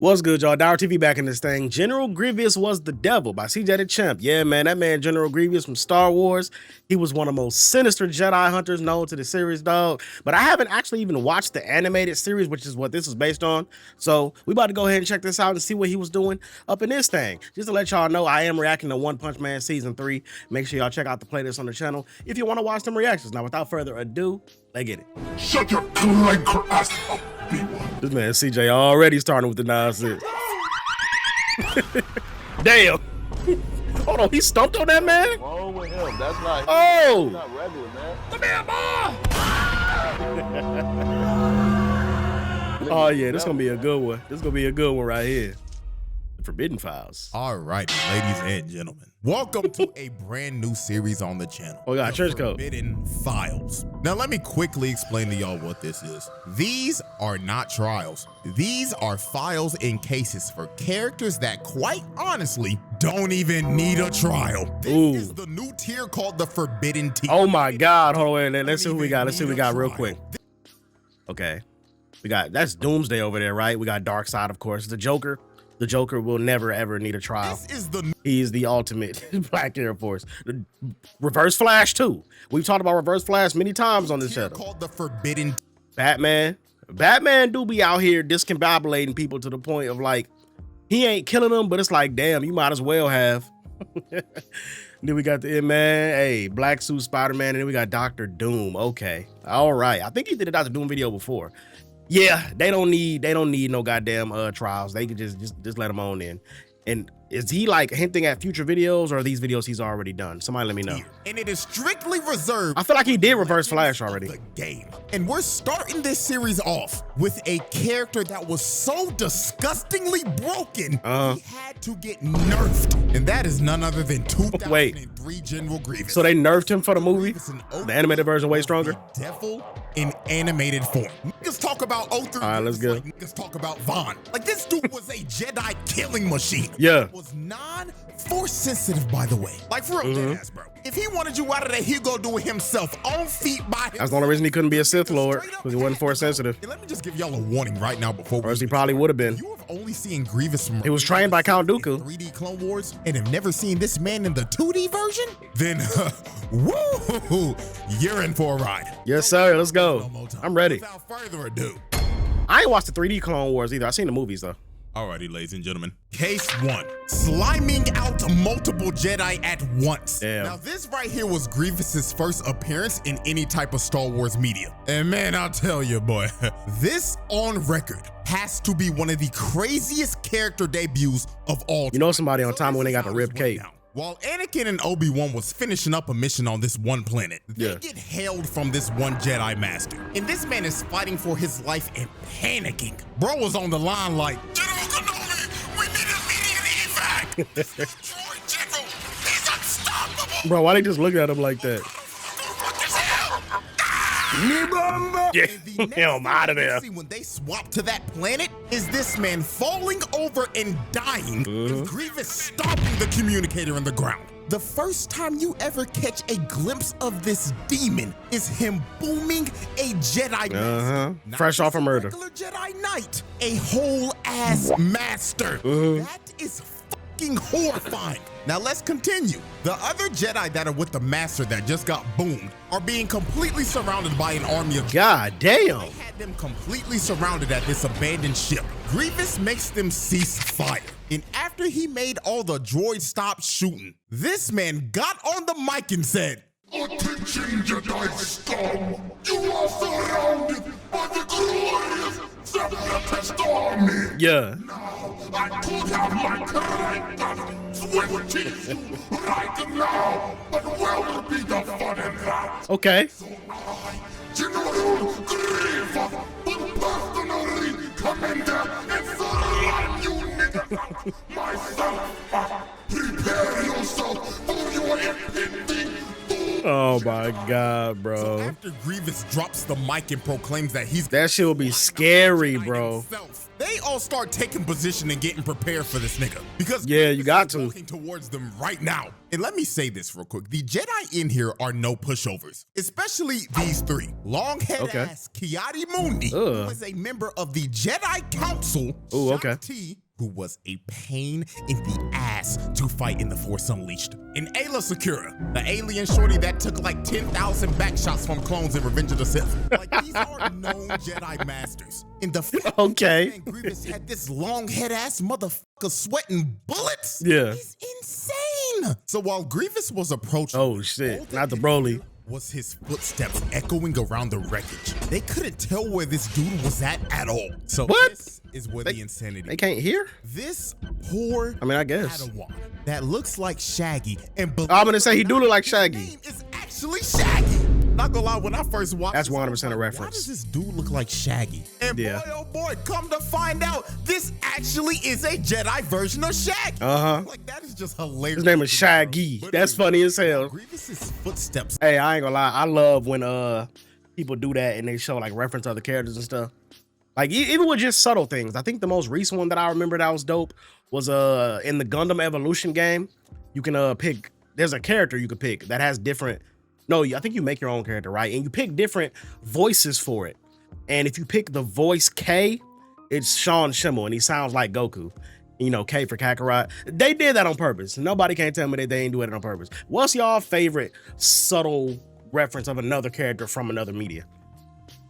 What's good, y'all? DairuTV back in this thing. General Grievous was the devil by Cj DaChamp. Yeah, man, that man General Grievous from Star Wars. He was one of the most sinister Jedi hunters known to the series, dog. But I haven't actually even watched the animated series, which is what this is based on. So we about to go ahead and check this out and see what he was doing up in this thing. Just to let y'all know, I am reacting to One Punch Man Season 3. Make sure y'all check out the playlist on the channel if you want to watch them reactions. Now, without further ado, let's get it. Shut your clanker ass up, people. This man CJ already starting with the nonsense. Damn. Hold on, he stumped on that man? Wrong with him. That's not. Oh. He's not regular, man. Come here, boy. Oh yeah, this gonna be a good one. This gonna be a good one right here. Forbidden Files. All right, ladies and gentlemen, welcome to a brand new series on the channel. Oh, we got a church code. Forbidden Files. Now, let me quickly explain to y'all what this is. These are not trials. These are files and cases for characters that, quite honestly, don't even need a trial. This is the new tier called the Forbidden Tier. Oh my God! Hold on, let's see who we got. Let's see who we got real quick. Okay, we got that's Doomsday over there, right? We got Darkseid, of course. The Joker. The Joker will never ever need a trial. He's the ultimate Black Air Force. The Reverse Flash too. We've talked about Reverse Flash many times on this channel. Called the Forbidden. Batman. Batman do be out here discombobulating people to the point of like he ain't killing them, but it's like damn, you might as well have. Then we got the man, hey, Black Suit Spider-Man, and then we got Dr. Doom. Okay, all right. I think he did a Dr. Doom video before. Yeah, they don't need no goddamn trials. They can just let them on in. And is he like hinting at future videos, or are these videos he's already done? Somebody let me know. And it is strictly reserved. I feel like he did Reverse Flash already. The game. And we're starting this series off with a character that was so disgustingly broken, he had to get nerfed. And that is none other than 2003 General Grievous. So they nerfed him for the movie? The animated version way stronger? Devil in animated form. Niggas talk about 03. All right, let's go. Like niggas talk about Vaughn. Like this dude was a Jedi killing machine. Yeah. Was non-force sensitive, by the way. Like for real, dead ass, bro. If he wanted you out of there, he'd go do it himself on feet by himself. That's the only reason he couldn't be a Sith Lord, because he wasn't force sensitive. And let me just give y'all a warning right now before or else he probably would have been. You have only seen Grievous from he was trained by Count Dooku. 3D Clone Wars and have never seen this man in the 2D version? Then, woo, you're in for a ride. Yes, sir. Let's go. I'm ready. Without further ado. I ain't watched the 3D Clone Wars either. I've seen the movies though. Alrighty, ladies and gentlemen. Case 1. Sliming out multiple Jedi at once. Damn. Now this right here was Grievous's first appearance in any type of Star Wars media. And man, I'll tell you, boy, this on record has to be one of the craziest character debuts of all time. You know somebody on time when they got the ripped cape. While Anakin and Obi-Wan was finishing up a mission on this one planet, they get hailed from this one Jedi Master. And this man is fighting for his life and panicking. Bro was on the line like, General Kenobi, we need immediate evac. This droid general, he's unstoppable. Bro, why they just look at him like that? Yeah, I'm out of there. When they swap to that planet, is this man falling over and dying, with Grievous stopping the communicator in the ground. The first time you ever catch a glimpse of this demon is him booming a Jedi fresh off a murder. Regular Jedi Knight, a whole ass master. That is fucking horrifying. Now let's continue. The other Jedi that are with the master that just got boomed are being completely surrounded by an army of God damn. They had them completely surrounded at this abandoned ship. Grievous makes them cease fire. And after he made all the droids stop shooting, this man got on the mic and said, Attention, Jedi scum! You are surrounded by the glorious Separatist army! Yeah. Now, I could have my character switch you right now, but where will be the fun in that? Okay. So I, General Grievous, will personally come in there and surround you niggas myself. Prepare yourself for your impending doom. Oh my God, bro. So after Grievous drops the mic and proclaims that he's that shit will be scary, bro. They all start taking position and getting prepared for this nigga. Because yeah, you got to. Walking towards them right now. And let me say this real quick. The Jedi in here are no pushovers. Especially these three. Longhead ass Cj Mundi, who is a member of the Jedi Council. Ooh, okay. Shanti, who was a pain in the ass to fight in The Force Unleashed. And Ayla Secura, the alien shorty that took like 10,000 backshots from clones in Revenge of the Sith. Like, these are known Jedi masters. In the fact that Grievous had this long head ass motherfucker sweating bullets. Yeah. He's insane. So while Grievous was approaching, oh shit, not the Broly, was his footsteps echoing around the wreckage. They couldn't tell where this dude was at all. So this is where the insanity. They can't hear? This poor I guess. Padawan that looks like Shaggy, and I'm gonna say he do look like Shaggy. His name is actually Shaggy. Not gonna lie, when I first watched that's this, 100% a reference. Why does this dude look like Shaggy? And boy, oh boy, come to find out, this actually is a Jedi version of Shaggy. Like, that is just hilarious. His name is Shaggy. That's funny as hell. Grievous's footsteps. Hey, I ain't gonna lie. I love when people do that and they show like reference to other characters and stuff. Like even with just subtle things. I think the most recent one that I remember that was dope was in the Gundam Evolution game. You can pick. There's a character you can pick that has different. No, I think you make your own character, right? And you pick different voices for it. And if you pick the voice K, it's Sean Schimmel, and he sounds like Goku. You know, K for Kakarot. They did that on purpose. Nobody can tell me that they ain't doing it on purpose. What's y'all favorite subtle reference of another character from another media?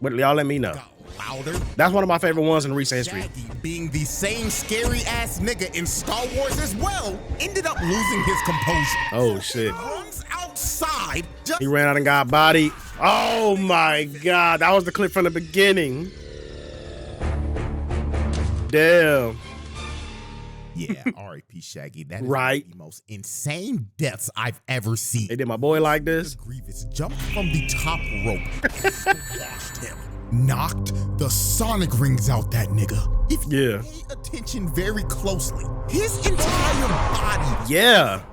But y'all let me know. Louder. That's one of my favorite ones in recent history. Shaggy, being the same scary ass nigga in Star Wars as well, ended up losing his composure. Oh shit. He runs outside. He ran out and got bodied. Oh my god, that was the clip from the beginning. Damn. Yeah, R.I.P. Shaggy. That is right. The most insane deaths I've ever seen. They did my boy like this. Grievous jumped from the top rope, squashed him, knocked the sonic rings out that nigga. If you pay attention very closely, his entire body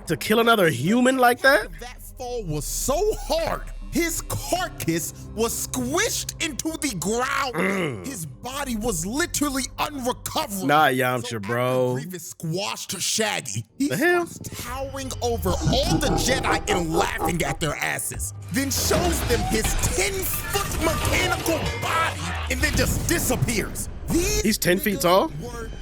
to kill another human like that? That fall was so hard. His carcass was squished into the ground. His body was literally unrecoverable. Nah, Yamcha, bro. Grievous squashed Shaggy. He was towering over all the Jedi and laughing at their asses. Then shows them his 10-foot mechanical body and then just disappears. He's 10 feet tall?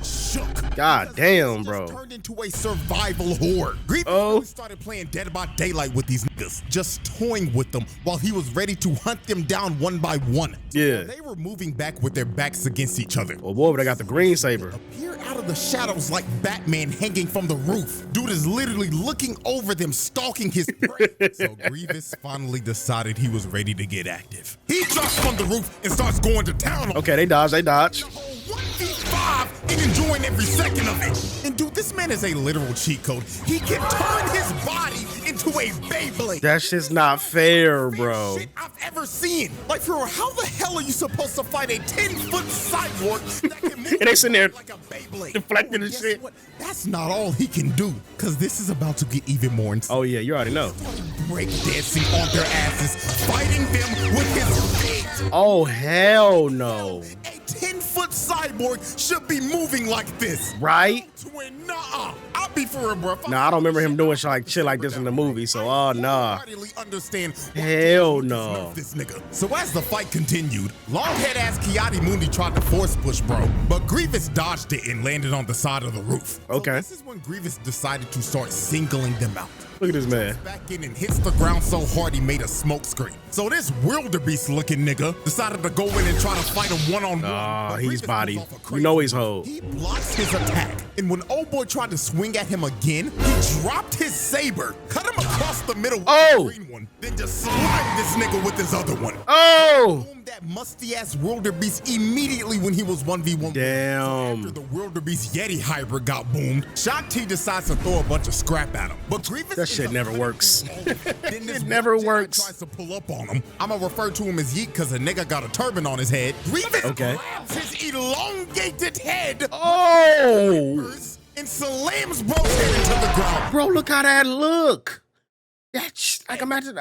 Shook. God damn, bro. Turned into a survival horde. Grievous started playing Dead by Daylight with these niggas, just toying with them while he was ready to hunt them down one by one. Yeah. They were moving back with their backs against each other. Oh boy, but I got the green saber. Appear out of the shadows like Batman hanging from the roof. Dude is literally looking over them, stalking his prey. So Grievous finally decided he was ready to get active. He drops from the roof and starts going to town. Okay, they dodge, they dodge. 1v5 and enjoying every second of it. And dude, this man is a literal cheat code. He can turn his body into a Beyblade. That shit's not fair, bro. Shit I've ever seen. Like, for real, how the hell are you supposed to fight a 10-foot cyborg that can move and they sitting there like a Beyblade? deflecting and shit. What? That's not all he can do, because this is about to get even more insane. Oh yeah, you already know. Break dancing on their asses, fighting them with his feet. Oh hell no. A 10-foot cyborg should be moving like this. Right? Nah, I'll be for real, bro. Nah, I don't remember him doing shit like this in the movie, so nah. Understand hell no. This nigga. So as the fight continued, long-head ass Cj Mundi tried to force push, bro, but Grievous dodged it and landed on the side of the roof. Okay. So this is when Grievous decided to start singling them out. Look at this man. Back in and hits the ground so hard he made a smoke screen. So this wildebeest looking nigga decided to go in and try to fight him one-on-one. Oh, he's bodied. You know he's hold. He blocks his attack. And when old boy tried to swing at him again, he dropped his saber, cut him across the middle with the green one, then just slimed this nigga with his other one. Oh! Boomed that musty ass wildebeest immediately when he was 1v1. Damn. So after the wildebeest Yeti hybrid got boomed, Shanti decides to throw a bunch of scrap at him. But Grievous that shit never works. It never works. Tries to pull up on him. I'ma refer to him as Yeet because the nigga got a turban on his head. Grievous grabs his elongated head. Oh! And slams bro's head into the ground. Bro, look how that look. That's like imagine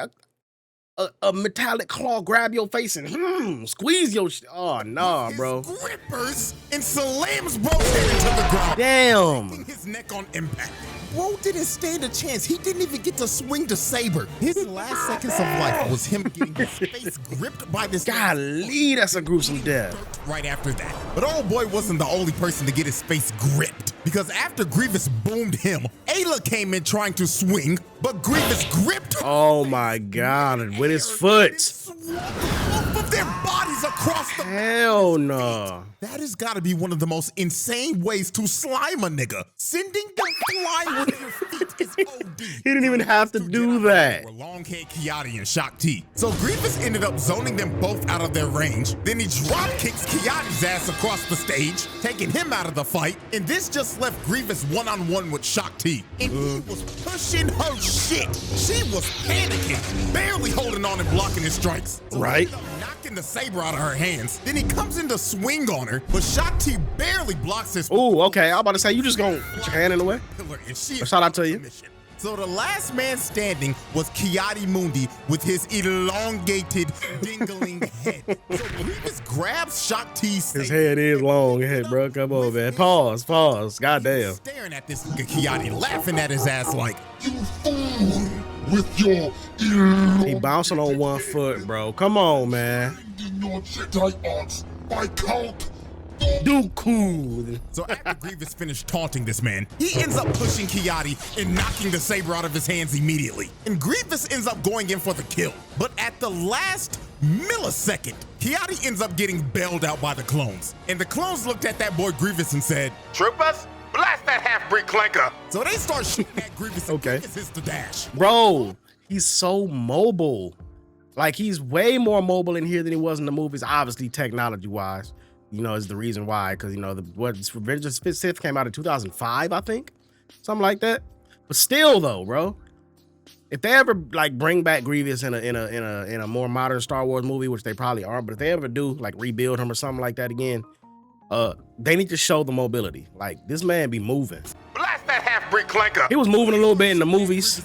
a metallic claw grab your face and squeeze your oh nah, bro. Grippers and slams bro's head into the ground. Damn. His neck on impact. Bro didn't stand a chance. He didn't even get to swing the saber. His last seconds of life was him getting his face gripped by this. Golly, that's a gruesome death. Right after that. But old boy wasn't the only person to get his face gripped. Because after Grievous boomed him, Ayla came in trying to swing, but Grievous gripped her. Oh my God, with his foot. Both of their bodies across the. Hell no. That has got to be one of the most insane ways to slime a nigga. Sending them flying with your feet is OD. He didn't even have to do that. Longhead Cj and Shock T. So Grievous ended up zoning them both out of their range. Then he drop kicks Cj's ass across the stage, taking him out of the fight. And this just left Grievous one-on-one with Shock T. And he was pushing her shit. She was panicking, barely holding on and blocking his strikes. So right. Knocking the saber out of her hands. Then he comes in to swing on her, but Shock T barely blocks his. Oh, okay. I'm about to say, you just gonna put your hand in the way? Shout out to you. So the last man standing was Cj Mundi with his elongated, dingling head. So Grievous grabs Shock T's. His head is long head, bro. Come on, man. Pause. Goddamn. Staring at this nigga Cj, laughing at his ass like, You fool with your He bouncing on one foot, bro. Come on, man. your Jedi arts by Count Dooku. So after Grievous finished taunting this man, he ends up pushing Cj and knocking the saber out of his hands immediately. And Grievous ends up going in for the kill. But at the last millisecond, Cj ends up getting bailed out by the clones. And the clones looked at that boy Grievous and said, "Troopers, blast that half-breed clanker." So they start shooting at Grievous and Okay. Grievous hits the dash. Bro, he's so mobile. Like, he's way more mobile in here than he was in the movies, obviously, technology-wise. You know, is the reason why, because, you know, Revenge of the Sith came out in 2005, I think. Something like that. But still, though, bro, if they ever, like, bring back Grievous in a more modern Star Wars movie, which they probably aren't, but if they ever do, like, rebuild him or something like that again, they need to show the mobility. Like, this man be moving. Blast that half-breed clanker. He was moving a little bit in the movies,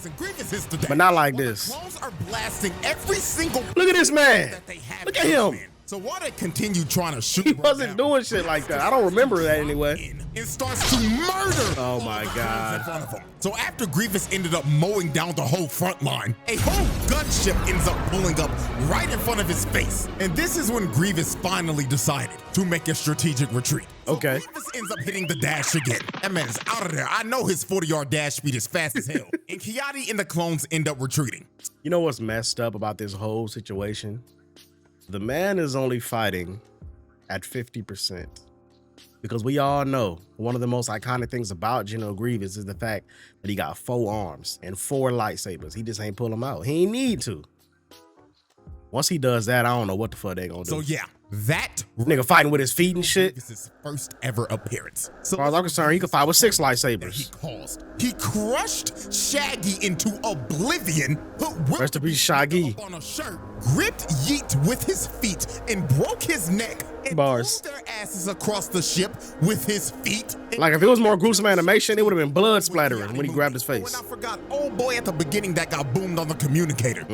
but not like this. Clones are blasting every single. Look at this man. that they have Look at in this him. man. So while they continue trying to shoot, He wasn't doing shit like that. I don't remember that anyway. It starts to murder. Oh my God. in front of him. So after Grievous ended up mowing down the whole front line, a whole gunship ends up pulling up right in front of his face. And this is when Grievous finally decided to make a strategic retreat. So Okay. Grievous ends up hitting the dash again. That man is out of there. I know his 40-yard dash speed is fast as hell. And Cj and the clones end up retreating. You know what's messed up about this whole situation? The man is only fighting at 50%. Because we all know one of the most iconic things about General Grievous is the fact that he got 4 arms and 4 lightsabers. He just ain't pull them out. He ain't need to. Once he does that, I don't know what the fuck they gonna do. So yeah, that Nigga fighting with his feet and shit. is his first ever appearance. So As far as I'm concerned, he could fight with 6 he lightsabers. caused. He crushed Shaggy into oblivion, put Will Rest in peace, Shaggy. on a shirt, gripped Yeet with his feet, and broke his neck. And Bars. pulled their asses across the ship with his feet. Like, if it was more gruesome animation, it would have been blood splattering when he grabbed his face. When I forgot old boy at the beginning that got boomed on the communicator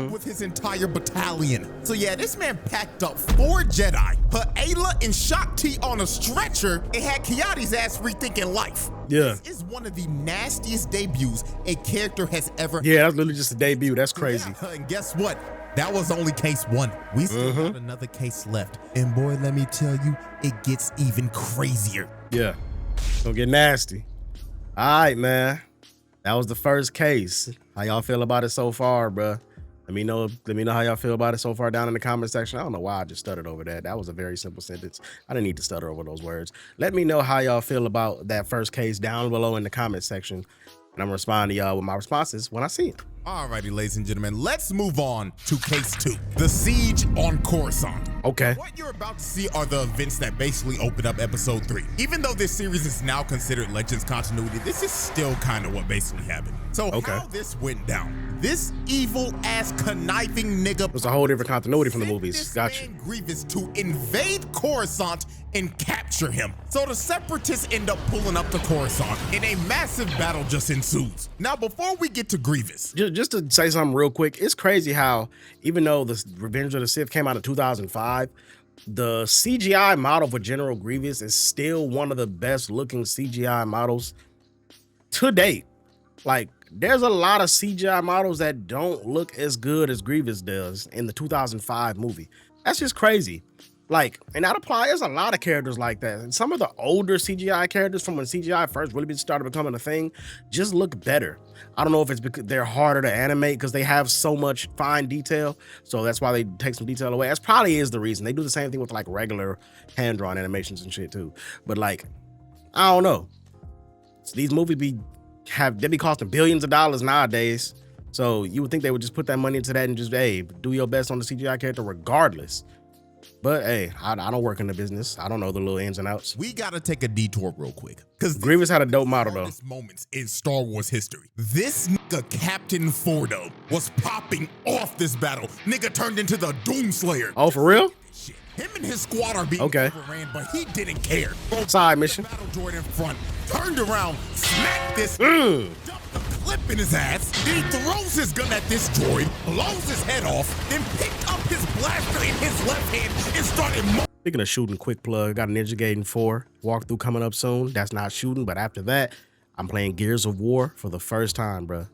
with his entire battalion. So yeah, this man packed up 4 Jedi, put Ayla and Shock T on a stretcher, and had Cj's ass rethinking life. Yeah. This is one of the nastiest debuts a character has ever. Yeah, that's literally just a debut. That's crazy. Yeah, and guess what? That was only case 1. We still got another case left. And boy, let me tell you, it gets even crazier. Yeah. Don't get nasty. All right, man. That was the first case. How y'all feel about it so far, bruh? Let me know how y'all feel about it so far down in the comment section. I don't know why I just stuttered over that. That was a very simple sentence. I didn't need to stutter over those words. Let me know how y'all feel about that first case down below in the comment section. And I'm gonna respond to y'all with my responses when I see it. Alrighty, ladies and gentlemen, let's move on to case 2, the siege on Coruscant. Okay. What you're about to see are the events that basically open up episode 3. Even though this series is now considered Legends continuity, this is still kind of what basically happened. So how this went down. This evil ass conniving nigga. It was a whole different continuity from the movies. This Gotcha. man Grievous to invade Coruscant and capture him. So the separatists end up pulling up to Coruscant and a massive battle just ensues. Now, before we get to Grievous, Just to say something real quick, it's crazy how even though the Revenge of the Sith came out in 2005, the CGI model for General Grievous is still one of the best looking CGI models to date. Like, there's a lot of CGI models that don't look as good as Grievous does in the 2005 movie. That's just crazy. Like, and that applies, there's a lot of characters like that. And some of the older CGI characters from when CGI first really started becoming a thing just look better. I don't know if it's because they're harder to animate because they have so much fine detail. So that's why they take some detail away. That's probably is the reason. They do the same thing with like regular hand-drawn animations and shit too. But like, I don't know. These movies be costing billions of dollars nowadays. So you would think they would just put that money into that and just, hey, do your best on the CGI character regardless. But hey, I don't work in the business. I don't know the little ins and outs. we gotta take a detour real quick. Because Grievous had a dope model though. moments in Star Wars history. This nigga Captain Fordo was popping off this battle. Nigga turned into the Doomslayer. Oh, for real? Shit. Him and his squad are being Okay. overran, but he didn't care. Side mission. Battle droid in front, turned around, smacked this, dumped the clip in his ass. Then he throws his gun at this droid, blows his head off, then picked up his blaster in his left hand and started. Speaking of shooting, quick plug, got a Ninja Gaiden 4 walkthrough coming up soon. That's not shooting, but after that, I'm playing Gears of War for the first time, bruh.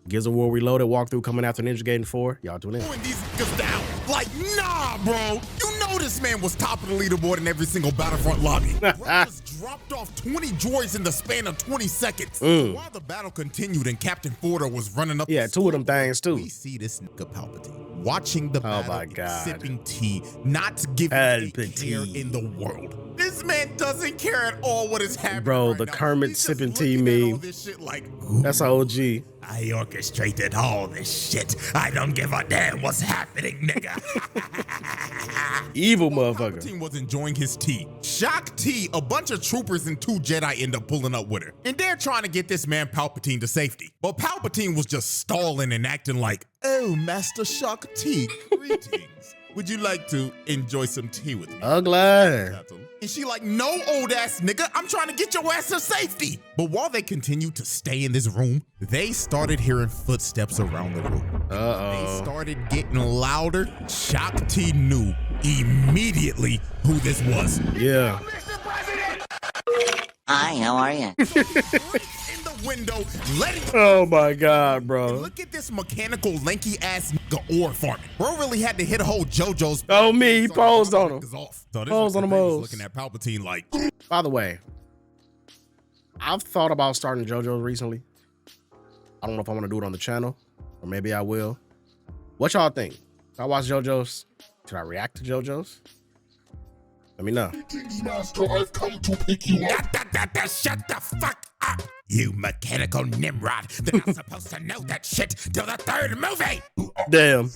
Gears of War Reloaded walkthrough coming after Ninja Gaiden 4. Y'all tune in. Throwing these niggas down. Like, nah, bro. You know this man was top of the leaderboard in every single Battlefront lobby. Bro just dropped off 20 droids in the span of 20 seconds. While the battle continued and Captain Fordo was running up. Yeah, two of them things too. We see this nigga Palpatine watching the battle, my God. sipping tea, not giving a care Palpatine. in the world. This man doesn't care at all what is happening. Bro, right the now. Kermit He's just sipping tea looking at all meme. this shit like, That's an OG. I orchestrated all this shit. I don't give a damn what's happening, nigga. Evil motherfucker. Palpatine was enjoying his tea. Shock T, a bunch of troopers and 2 Jedi end up pulling up with her. And they're trying to get this man Palpatine to safety. But Palpatine was just stalling and acting like, oh, Master Shock T, greetings. Would you like to enjoy some tea with me? Ugly. And she like, no, old ass nigga, I'm trying to get your ass to safety. But while they continued to stay in this room, they started hearing footsteps around the room. They started getting louder. Shock T knew immediately who this was. Yeah. Hi, how are you? In the window, letting Oh my God, bro. look at this mechanical lanky ass nigga ore farming. Bro really had to hit a whole JoJo's. Oh me, he posed on him. So this Posed on nigga him was hoes. looking at Palpatine like, By the way, I've thought about starting JoJo's recently. I don't know if I want to do it on the channel, or maybe I will. What y'all think? Should I watch JoJo's? Should I react to JoJo's? Let me know. King's Master, I've come to pick you up. Shut the fuck up, you mechanical Nimrod. They're not supposed to know that shit till the 3rd movie. Damn.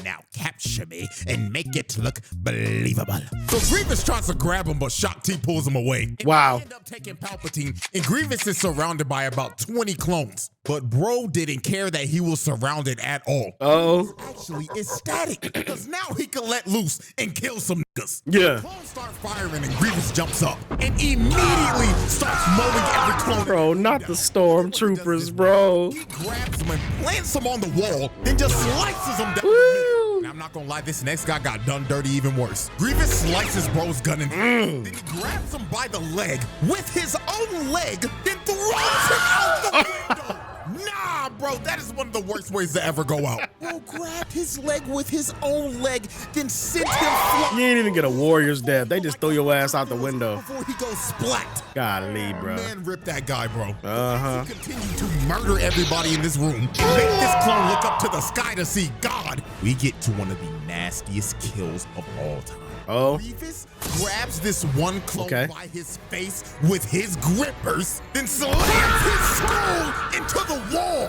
Now capture me and make it look believable. So Grievous tries to grab him, but Shock T pulls him away. And Wow. They end up taking Palpatine, and Grievous is surrounded by about 20 clones. But bro didn't care that he was surrounded at all. Uh-oh. Actually, ecstatic, because now he can let loose and kill some niggas. Yeah. Clones start firing, and Grievous jumps up and immediately starts mowing every clone. Bro, not the stormtroopers, bro. He grabs them and plants them on the wall, then just slices them down. Woo. Now, I'm not gonna lie, this next guy got done dirty even worse. Grievous slices bro's gun in then he grabs him by the leg with his own leg, then throws him out the window. Nah, bro, that is one of the worst ways to ever go out. Bro grabbed his leg with his own leg, then sent him flying. You ain't even get a warrior's death. They just throw your ass out the window. Before he goes splat. Golly, bro. Man, rip that guy, bro. Uh-huh. He continued to murder everybody in this room and make this clone look up to the sky to see God. We get to one of the nastiest kills of all time. Oh. Grievous grabs this one clone Okay. by his face with his grippers, then slams his skull into the wall.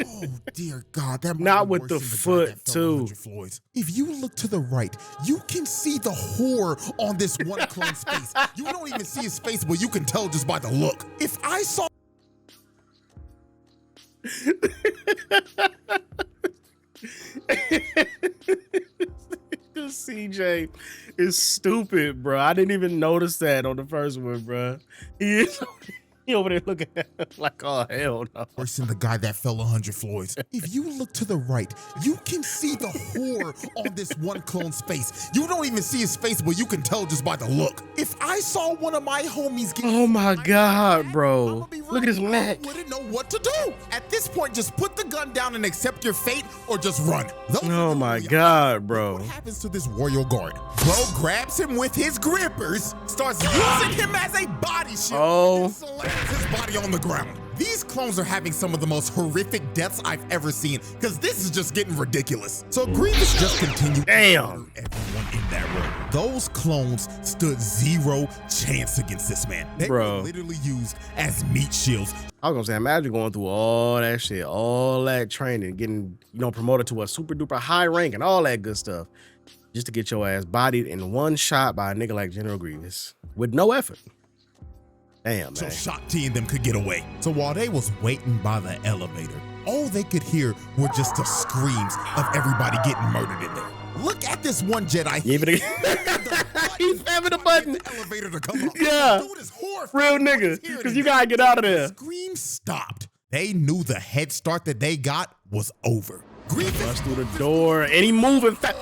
Oh dear God, that might Not be with worse the than guy foot, that fell too. 100 Floors. If you look to the right, you can see the horror on this one clone's face. You don't even see his face, but you can tell just by the look. If I saw CJ is stupid, bro. I didn't even notice that on the first one, bro. He over there looking at him like, oh, hell no. Worse than the guy that fell 100 floors. If you look to the right, you can see the horror on this one clone's face. You don't even see his face, but you can tell just by the look. If I saw one of my homies get oh my God, bro. Look at his neck. I wouldn't know what to do. At this point, just put the gun down and accept your fate or just run. Oh my God, bro. What happens to this royal guard? Bro grabs him with his grippers, starts using him as a body shield. Oh. His body on the ground. These clones are having some of the most horrific deaths I've ever seen, because this is just getting ridiculous. So Grievous just continued to murder everyone in that room. Those clones stood zero chance against this man. They were literally used as meat shields. I was gonna say, imagine going through all that shit, all that training, getting, you know, promoted to a super duper high rank and all that good stuff, just to get your ass bodied in one shot by a nigga like General Grievous with no effort. Damn, man. So Shock T and them could get away. So while they was waiting by the elevator, all they could hear were just the screams of everybody getting murdered in there. Look at this one Jedi. He's having a button. The elevator to come up. Yeah. Dude is horrified. Real nigga, because you gotta get out of there. The scream stopped. They knew the head start that they got was over. Grievous bust through the door and he moving fast.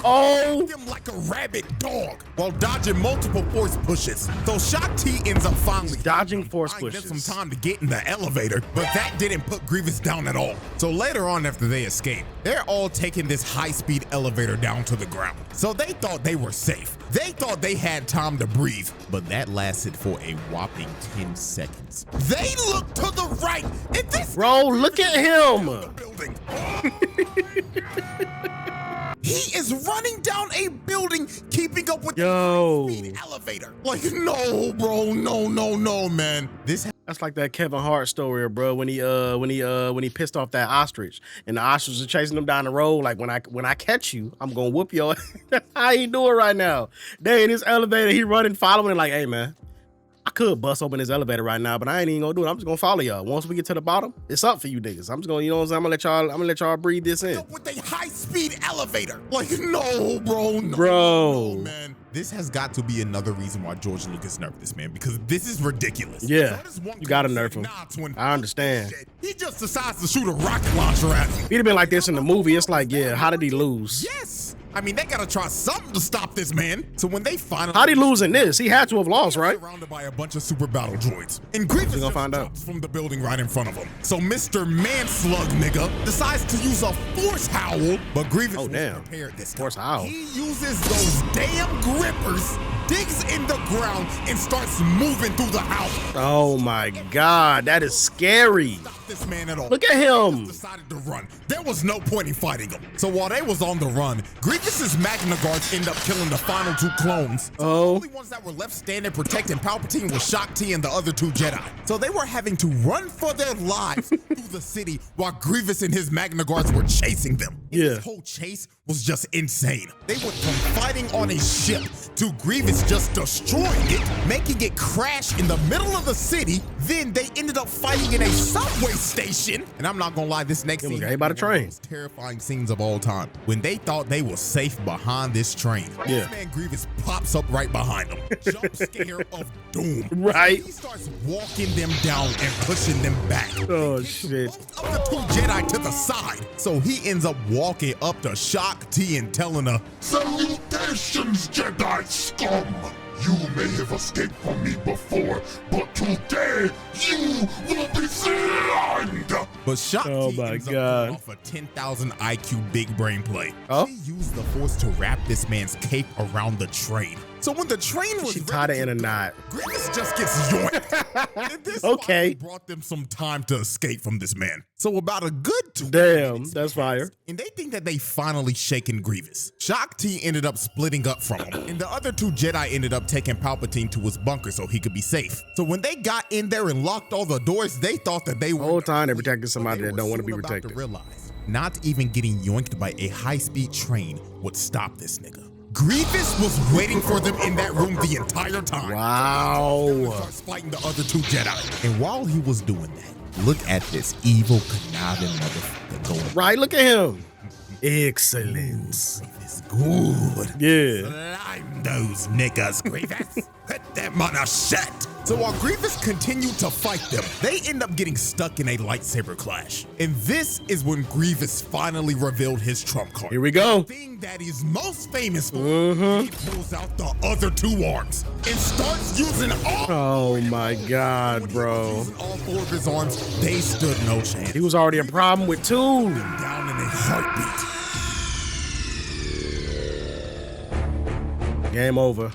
Oh, them like a rabid dog while dodging multiple force pushes. So Shock T ends up finally dodging force pushes. Some time to get in the elevator, but that didn't put Grievous down at all. So later on, after they escape, they're all taking this high-speed elevator down to the ground. So they thought they were safe. They thought they had time to breathe, but that lasted for a whopping 10 seconds. They looked to the right, and this bro, look at him. Building. He is running down a building, keeping up with the high-speed elevator. Like, no, bro, no, man. That's like that Kevin Hart story, bro. When he pissed off that ostrich, and the ostrich was chasing him down the road. Like, when I catch you, I'm gonna whoop your. How he doing right now? They in this elevator, he running, following it. Like, hey man, I could bust open this elevator right now, but I ain't even gonna do it. I'm just gonna follow y'all. Once we get to the bottom, it's up for you niggas. I'm just gonna, you know what I'm saying? I'm gonna let y'all breathe this in. With a high-speed elevator. Like, no, bro, no, man. This has got to be another reason why George Lucas nerfed this man, because this is ridiculous. Yeah, you gotta nerf him. I understand. He just decides to shoot a rocket launcher at him. He'd have been like this in the movie. It's like, yeah, how did he lose? Yes. I mean, they gotta try something to stop this man. So when they finally— how'd he lose in this? He had to have lost, right? Surrounded by a bunch of super battle droids. And Grievous gonna find out from the building right in front of him. So Mr. Manslug nigga decides to use a force howl, but Grievous was prepared this time. Force howl. He uses those damn grippers, digs in the ground, and starts moving through the house. Oh my God, that is scary. This man at all. Look at him. Decided to run. There was no point in fighting him. So while they was on the run, Grievous's Magna Guards end up killing the final two clones. The only ones that were left standing protecting Palpatine was Shock T and the other two Jedi. So they were having to run for their lives through the city while Grievous and his Magna Guards were chasing them. And this whole chase was just insane. They went from fighting on a ship to Grievous just destroying it, making it crash in the middle of the city. Then they ended up fighting in a subway station. And I'm not gonna lie, this next scene was about a train. Most terrifying scenes of all time. When they thought they were safe behind this train, this man Grievous pops up right behind them. Jump scare of doom. Right. He starts walking them down and pushing them back. Oh shit. Both of the two Jedi to the side. So he ends up walking up to Shock T and telling her, "Salutations, Jedi scum! You may have escaped from me before, but today you will be slammed!" But Shock T ends up pulling off a 10,000 IQ big brain play. She used the force to wrap this man's cape around the train. So when the train was tied it in a knot. Grievous just gets yoinked. And this finally brought them some time to escape from this man. So about a good 2 minutes that's fire. And they think that they finally shaken Grievous. Shock T ended up splitting up from him, and the other two Jedi ended up taking Palpatine to his bunker so he could be safe. So when they got in there and locked all the doors, they thought that they were— the whole time they protected somebody that don't want to be protected. To realize not even getting yoinked by a high-speed train would stop this nigga. Grievous was waiting for them in that room the entire time. Wow. Starts fighting the other two Jedi. And while he was doing that, Look at this evil, conniving motherfucker going. Right, look at him. Excellence. It's good. Yeah. Slime those niggas, Grievous. Put them on a shut. So while Grievous continued to fight them, they end up getting stuck in a lightsaber clash. And this is when Grievous finally revealed his trump card. Here we go. The thing that he's most famous for. He pulls out the other two arms and starts using all. Oh my God, bro. Using all four of his arms, they stood no chance. He was already a problem with two. Down in a heartbeat. Game over.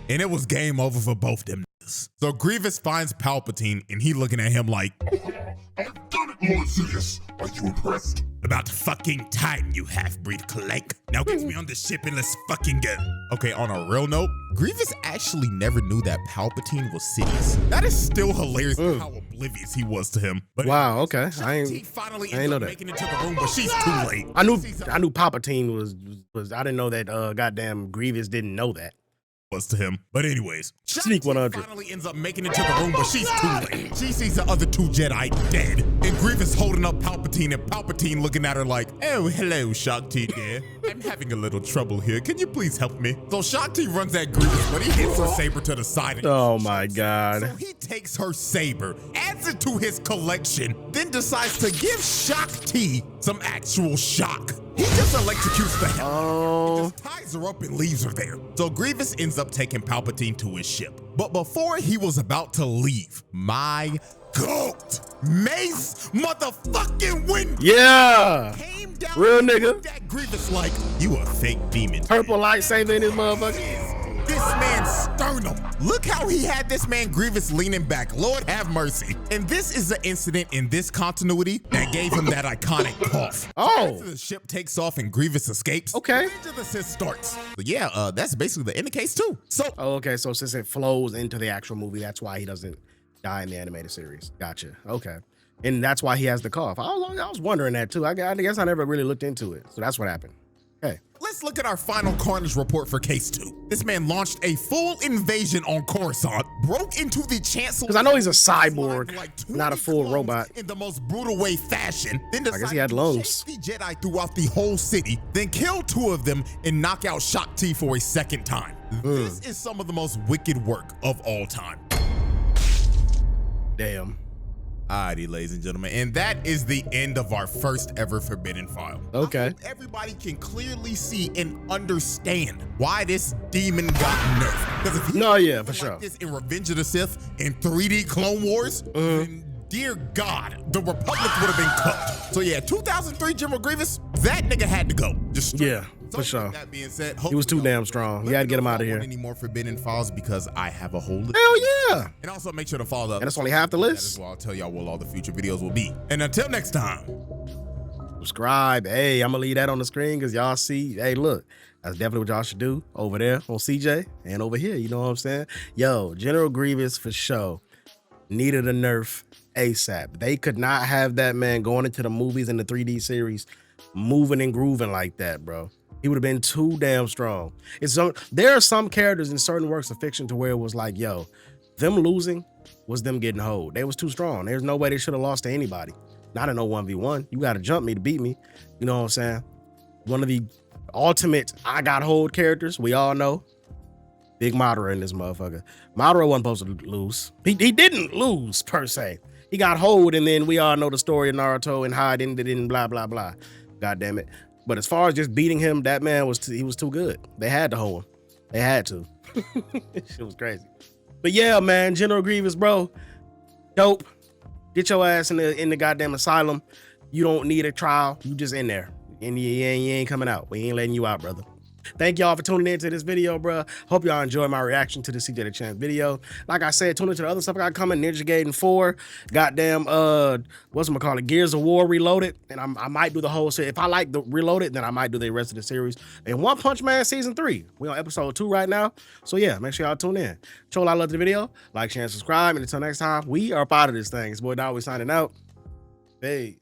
And it was game over for both them niggas. So Grievous finds Palpatine and he looking at him like, I've done it, Lord Sidious. Are you impressed? about fucking time, you half-breed clank. Now get me on the ship and let's fucking go. Okay, on a real note, Grievous actually never knew that Palpatine was Sidious. That is still hilarious how oblivious he was to him. But wow, okay. I finally ain't know that. making it to the room, but she's too late. I knew Palpatine was I didn't know that goddamn Grievous didn't know that. Was to him. But anyways, Sneak 100. finally ends up making it to the room, but she's too late. She sees the other two Jedi dead, and Grievous holding up Palpatine, and Palpatine looking at her like, oh, hello, Shakti dear. I'm having a little trouble here. Can you please help me? So Shakti runs at Grievous, but he hits her saber to the side. And Oh my God. so he takes her saber, adds it to his collection, then decides to give Shakti some actual shock. He just electrocutes the hell. Oh. Just ties her up and leaves her there. So Grievous ends up taking Palpatine to his ship. But before he was about to leave, my goat, Mace motherfucking Windu, Yeah. came down Real and nigga. looked at Grievous like, you a fake demon. Purple lightsaber in his motherfucker. This man's sternum. Look how he had this man Grievous leaning back. Lord have mercy. And this is the incident in this continuity that gave him that iconic cough. Oh. After the ship takes off and Grievous escapes, Okay. Revenge of the Sith starts. But yeah, that's basically the end of case 2. So Oh, okay. So since it flows into the actual movie, that's why he doesn't die in the animated series. Gotcha. Okay. And that's why he has the cough. I was wondering that too. I guess I never really looked into it. So that's what happened. Okay. let's look at our final Carnage report for case 2. This man launched a full invasion on Coruscant, broke into the Chancellor. Because I know he's a cyborg, not a full robot. In the most brutal way fashion. Then I guess he had lungs. The Jedi throughout the whole city, then kill 2 of them and knock out Shakti for a second time. This is some of the most wicked work of all time. Damn. Alrighty, ladies and gentlemen, and that is the end of our first ever Forbidden File. Okay. I hope everybody can clearly see and understand why this demon got nerfed. Because if he for sure. like this in Revenge of the Sith in 3D Clone Wars, then dear God, the Republic would have been cooked. So yeah, 2003 General Grievous, that nigga had to go. Just straight Yeah, up. for sure. That being said, He was too damn strong. You had to get him out of here. Any more Forbidden Files because I have a whole list. Hell yeah. And also make sure to follow up. And that's only half the list. That is why I'll tell y'all what all the future videos will be. And until next time. Subscribe. Hey, I'm gonna leave that on the screen because y'all see. Hey, look, that's definitely what y'all should do over there on CJ and over here. You know what I'm saying? Yo, General Grievous for sure needed a nerf ASAP. They could not have that man going into the movies in the 3D series moving and grooving like that, bro. He would have been too damn strong. There are some characters in certain works of fiction to where it was like, yo, them losing was them getting hold. They was too strong. There's no way they should have lost to anybody. Not in no 1v1. You got to jump me to beat me. You know what I'm saying? One of the ultimate I got hold characters, we all know. Big Madara in this motherfucker. Madara wasn't supposed to lose. He didn't lose, per se. He got hold, and then we all know the story of Naruto and how it ended and blah, blah, blah. God damn it. But as far as just beating him, that man was too good. They had to hold him. They had to. Shit was crazy. But yeah, man, General Grievous, bro. Dope. Get your ass in the goddamn asylum. You don't need a trial. You just in there. And you ain't coming out. We ain't letting you out, brother. Thank y'all for tuning into this video, bro. Hope y'all enjoy my reaction to the Cj DaChamp video. Like I said, tune into the other stuff I got coming. Ninja Gaiden 4. Goddamn, whatchamacallit, Gears of War Reloaded. And I might do the whole series. If I like the Reloaded, then I might do the rest of the series. And One Punch Man Season 3. We on episode 2 right now. So yeah, make sure y'all tune in. Show I love the video. Like, share, and subscribe. And until next time, we are part of this thing. It's boy Dawg signing out. Peace.